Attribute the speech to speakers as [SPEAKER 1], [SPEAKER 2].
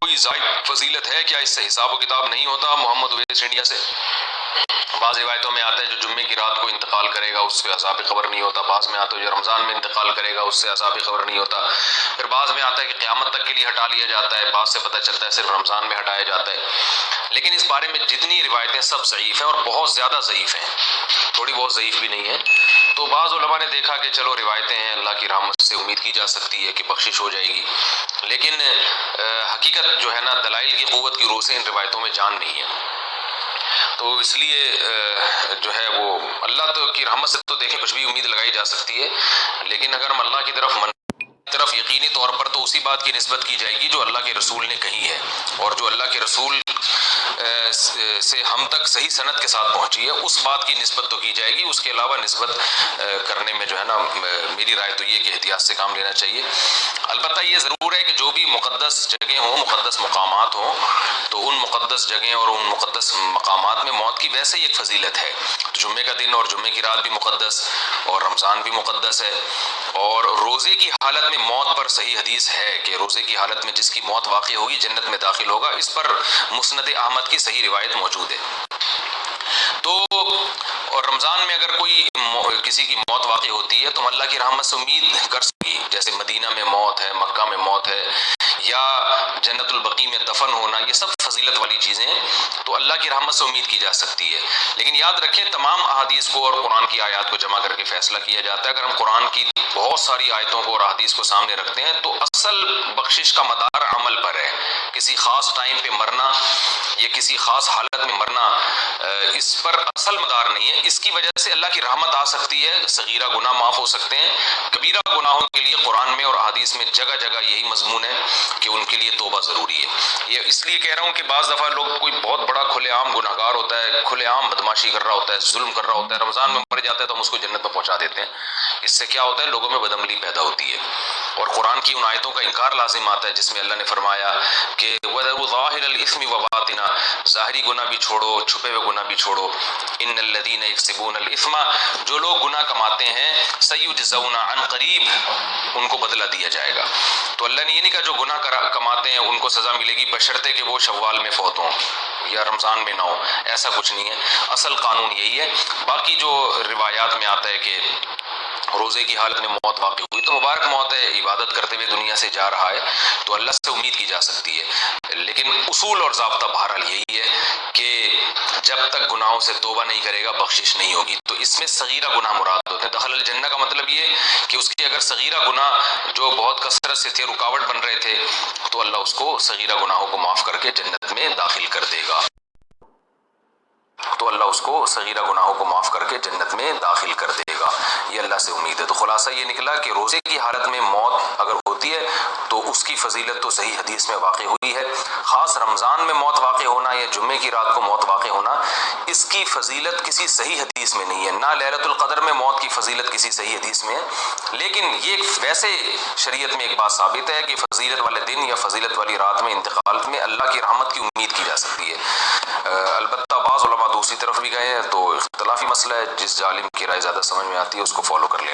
[SPEAKER 1] کوئی زائد فضیلت ہے کیا؟ اس سے حساب و کتاب نہیں ہوتا؟ محمد اویس انڈیا سے۔ بعض روایتوں میں آتا ہے جو جمعے کی رات کو انتقال کرے گا اس سے عذاب قبر نہیں ہوتا، بعض میں آتا ہے جو رمضان میں انتقال کرے گا اس سے عذاب قبر نہیں ہوتا، پھر بعض میں آتا ہے کہ قیامت تک کے لیے ہٹا لیا جاتا ہے، بعض سے پتہ چلتا ہے صرف رمضان میں ہٹایا جاتا ہے۔ لیکن اس بارے میں جتنی روایتیں سب ضعیف ہیں اور بہت زیادہ ضعیف ہیں، تھوڑی بہت ضعیف بھی نہیں ہیں۔ تو بعض علماء نے دیکھا کہ چلو روایتیں ہیں، اللہ کی رحمت سے امید کی جا سکتی ہے کہ بخشش ہو جائے گی، لیکن حقیقت جو ہے نا دلائل کی قوت کی روح سے ان روایتوں میں جان نہیں ہے۔ تو اس لیے جو ہے وہ اللہ تو کی رحمت سے تو دیکھیں کچھ بھی امید لگائی جا سکتی ہے، لیکن اگر ہم اللہ کی طرف یقینی طور پر تو اسی بات کی نسبت کی جائے گی جو اللہ کے رسول نے کہی ہے، اور جو اللہ کے رسول سے ہم تک صحیح سند کے ساتھ پہنچی ہے اس بات کی نسبت تو کی جائے گی۔ اس کے علاوہ نسبت کرنے میں جو ہے نا میری رائے تو یہ کہ احتیاط سے کام لینا چاہیے۔ البتہ یہ ضرور ہے کہ جو بھی مقدس جگہیں ہوں، مقدس مقامات ہوں، تو ان مقدس جگہیں اور ان مقدس مقامات میں موت کی ویسے ہی ایک فضیلت ہے۔ جمعے کا دن اور جمعے کی رات بھی مقدس، اور رمضان بھی مقدس ہے، اور روزے کی حالت میں موت پر صحیح حدیث ہے کہ روزے کی حالت میں جس کی موت واقع ہوگی جنت میں داخل ہوگا، اس پر مسند احمد کی صحیح روایت موجود ہے۔ تو اور رمضان میں اگر کوئی کسی کی موت واقع ہوتی ہے تو ہم اللہ کی رحمت سے امید کر سکیں، جیسے مدینہ میں موت ہے، مکہ میں موت ہے، یا جنت البقیع میں دفن ہونا، یہ سب فضیلت والی چیزیں ہیں، تو اللہ کی رحمت سے امید کی جا سکتی ہے۔ لیکن یاد رکھیں تمام احادیث کو اور قرآن کی آیات کو جمع کر کے فیصلہ کیا جاتا ہے۔ اگر ہم قرآن کی بہت ساری آیتوں کو اور احادیث کو سامنے رکھتے ہیں تو اصل بخشش کا مدار عمل پر ہے۔ کسی خاص ٹائم پہ مرنا یا کسی خاص حالت میں مرنا اس پر اصل مدار نہیں ہے۔ اس کی وجہ سے اللہ کی رحمت آ سکتی ہے، صغیرہ گناہ معاف ہو سکتے ہیں، کبیرہ گناہوں کے لیے قرآن میں اور احادیث میں جگہ جگہ یہی مضمون ہے کہ ان کے لیے توبہ ضروری ہے۔ یہ اس لیے کہہ رہا ہوں کہ بعض دفعہ لوگ کوئی بہت بڑا کھلے عام گناہگار ہوتا ہے، کھلے عام بدماشی کر رہا ہوتا ہے، ظلم کر رہا ہوتا ہے، رمضان میں مر جاتا ہے تو ہم اس کو جنت میں پہنچا دیتے ہیں۔ اس سے کیا ہوتا ہے؟ لوگوں میں بدعملی پیدا ہوتی ہے، اور قرآن کی ان آیتوں کا انکار لازم آتا ہے جس میں اللہ نے فرمایا کہ وَذَرُوا ظَاهِرَ الْإِثْمِ وَبَاطِنَهُ، ظاہری گناہ بھی چھوڑو، چھپے ہوئے گناہ بھی چھوڑو۔ ان الذین یکسبون الإثم، جو لوگ گناہ کماتے ہیں، سیجزون، عن قریب ان کو بدلہ دیا جائے گا۔ تو اللہ نے یہ نہیں کہا جو گناہ کماتے ہیں ان کو سزا ملے گی بشرطے کہ وہ شوال میں فوت ہوں یا رمضان میں نہ ہو، ایسا کچھ نہیں ہے۔ اصل قانون یہی ہے۔ باقی جو روایات میں آتا ہے کہ روزے کی حالت میں موت واقع ہوئی تو مبارک موت ہے، عبادت کرتے ہوئے دنیا سے جا رہا ہے، تو اللہ سے امید کی جا سکتی ہے۔ لیکن اصول اور ضابطہ بہرحال یہی ہے کہ جب تک گناہوں سے توبہ نہیں کرے گا بخشش نہیں ہوگی۔ تو اس میں صغیرہ گناہ مراد ہوتے ہیں۔ دخل الجنہ کا مطلب یہ کہ اس کے اگر صغیرہ گناہ جو بہت کثرت سے تھے، رکاوٹ بن رہے تھے، تو اللہ اس کو صغیرہ گناہوں کو معاف کر کے جنت میں داخل کر دے گا۔ تو اللہ اس کو صغیرہ گناہوں کو معاف کر کے جنت میں داخل کر دے گا، یہ اللہ سے امید ہے۔ تو خلاصہ یہ نکلا کہ روزے کی حالت میں موت اگر ہوتی ہے تو اس کی فضیلت تو صحیح حدیث میں واقع ہوئی ہے۔ خاص رمضان میں موت واقع ہونا یا جمعے کی رات کو موت واقع ہونا، اس کی فضیلت کسی صحیح حدیث میں نہیں ہے، نہ لیلۃ القدر میں موت کی فضیلت کسی صحیح حدیث میں ہے۔ لیکن یہ ویسے شریعت میں ایک بات ثابت ہے کہ فضیلت والے دن یا فضیلت والی رات میں انتقال میں اللہ کی رحمت کی امید کی جا سکتی ہے۔ البتہ بعض علماء دوسری طرف بھی گئے ہیں، تو اختلافی مسئلہ ہے، جس عالم کی رائے زیادہ سمجھ میں آتی ہے اس کو فالو کر لیں۔